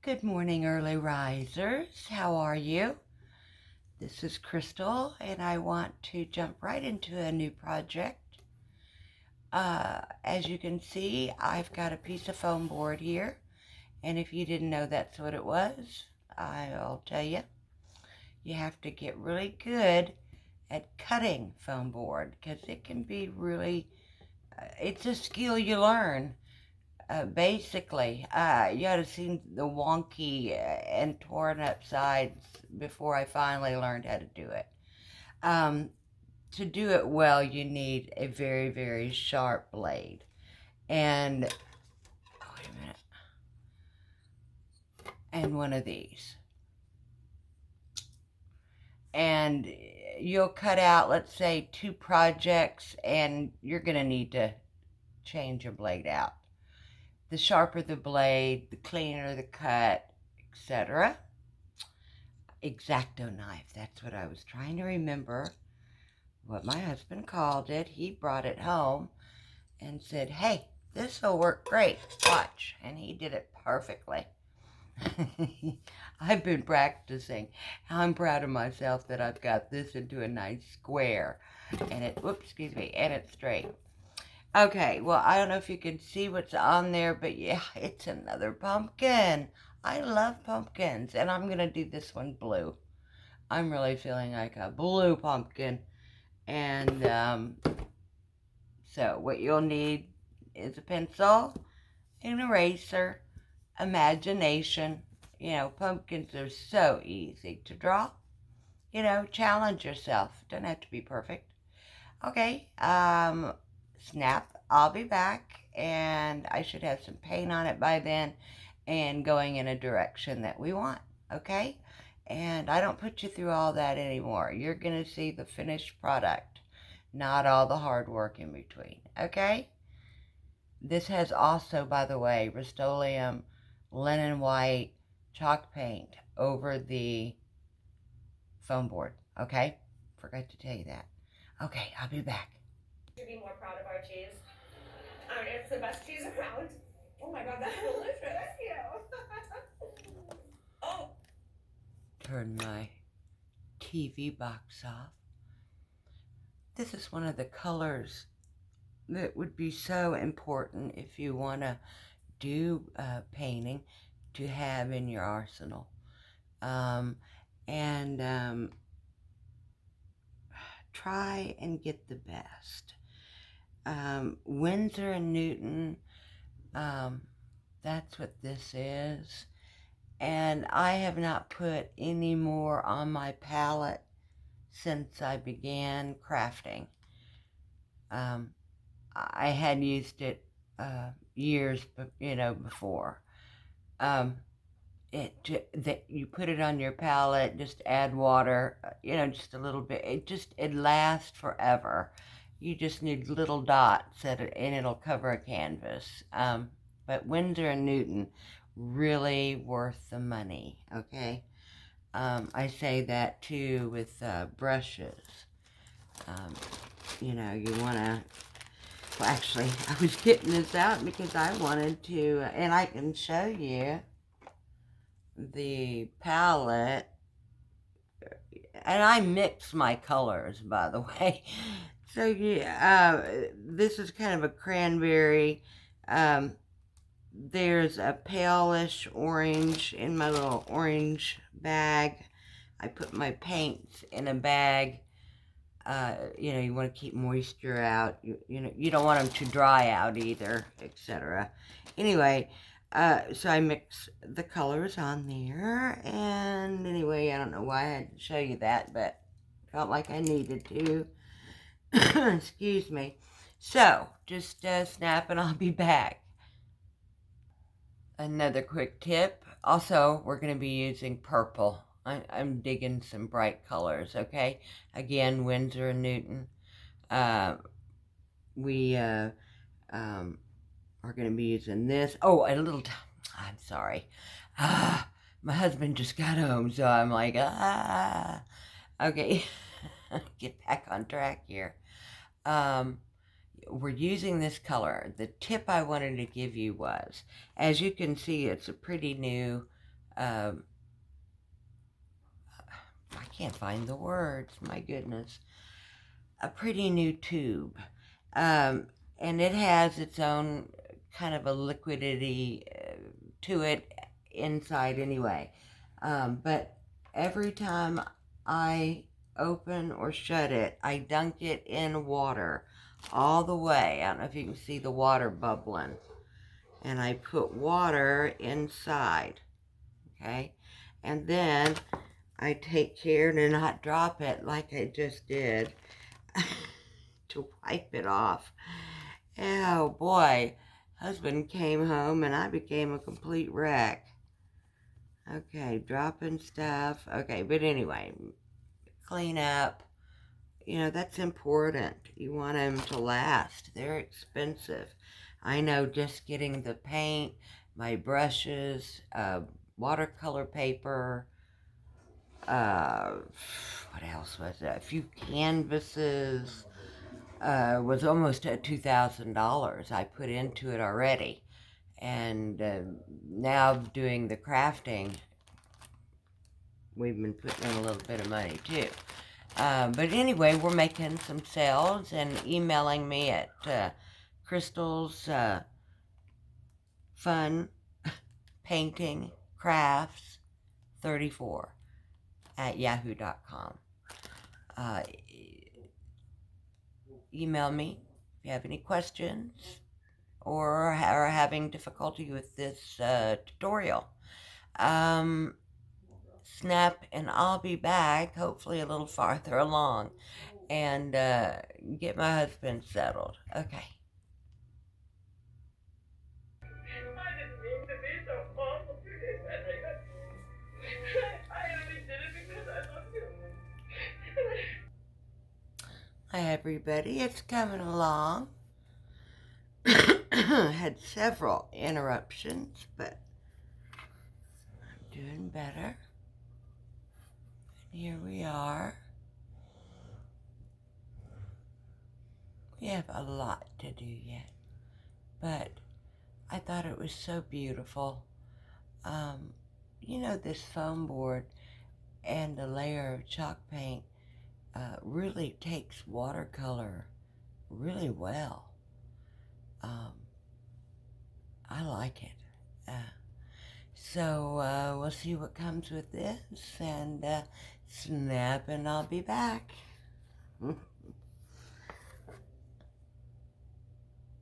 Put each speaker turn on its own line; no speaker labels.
Good morning, early risers. How are you? This is Crystal, and I want to jump right into a new project. As you can see, I've got a piece of foam board here, and if you didn't know that's what it was, I'll tell you. You have to get really good at cutting foam board because it can be really, it's a skill you learn. Basically, you ought to see the wonky and torn up sides before I finally learned how to do it. Um, to do it well, you need a very, very sharp blade. And, oh, wait a minute, and one of these. And you'll cut out, let's say, 2 projects, and you're going to need to change your blade out. The sharper the blade, the cleaner the cut, etc. X-Acto knife. That's what I was trying to remember what my husband called it. He brought it home and said, hey, this will work great. Watch. And he did it perfectly. I've been practicing. I'm proud of myself that I've got this into a nice square. And and it's straight. Okay, well, I don't know if you can see what's on there, but yeah, it's another pumpkin. I love pumpkins, and I'm going to do this one blue. I'm really feeling like a blue pumpkin. And so what you'll need is a pencil, an eraser, imagination. You know, pumpkins are so easy to draw. You know, challenge yourself. Don't have to be perfect. Okay, snap. I'll be back, and I should have some paint on it by then and going in a direction that we want. Okay? And I don't put you through all that anymore. You're going to see the finished product, not all the hard work in between. Okay? This has also, by the way, Rust-Oleum linen white chalk paint over the foam board. Okay? Forgot to tell you that. Okay, I'll be back.
To be more proud of our cheese. It's the best cheese around. Oh my god, that's delicious. Thank you. Oh,
Turn my TV box off. This is one of the colors that would be so important if you want to do painting to have in your arsenal. Um, and try and get the best. Winsor and Newton, that's what this is. And I have not put any more on my palette since I began crafting. I had used it years, before. Um, that you put it on your palette, just add water, just a little bit. It lasts forever. You just need little dots and it'll cover a canvas. But Winsor and Newton, really worth the money. Okay. I say that too with brushes. Um, you want to, well, actually, I was getting this out because I wanted to, and I can show you the palette. And I mix my colors, by the way. So, yeah, this is kind of a cranberry. There's a palish orange in my little orange bag. I put my paints in a bag. You want to keep moisture out. You don't want them to dry out either, etc. Anyway, so I mix the colors on there. And anyway, I don't know why I had to show you that, but felt like I needed to. Excuse me. So, just snap and I'll be back. Another quick tip. Also, we're going to be using purple. I'm digging some bright colors, okay? Again, Winsor and Newton. We are going to be using this. Oh, a little I'm sorry. My husband just got home, so I'm like, Okay, get back on track here. We're using this color. The tip I wanted to give you was, as you can see, it's a pretty new I can't find the words, my goodness. A pretty new tube. Um, and it has its own kind of a liquidity to it inside anyway. But every time I open or shut it, I dunk it in water all the way. I don't know if you can see the water bubbling. And I put water inside, okay? And then I take care to not drop it like I just did to wipe it off. Oh boy, husband came home and I became a complete wreck. Okay, dropping stuff. Okay, but anyway, clean up. You know, that's important. You want them to last. They're expensive. I know just getting the paint, my brushes, watercolor paper, what else was it? A few canvases, was almost at $2,000 I put into it already. And now doing the crafting, we've been putting in a little bit of money too. But anyway, we're making some sales and emailing me at Crystal's Fun Painting Crafts 34 at yahoo.com. Email me if you have any questions or are having difficulty with this tutorial. Snap and I'll be back, hopefully a little farther along, and get my husband settled. Okay.
I didn't mean to be so awful to you, Henry. I only did it because I love you.
Hi, everybody. It's coming along. Had several interruptions, but I'm doing better. And here we are. We have a lot to do yet, but I thought it was so beautiful. You know, this foam board and a layer of chalk paint really takes watercolor really well. I like it. So we'll see what comes with this, and snap and I'll be back.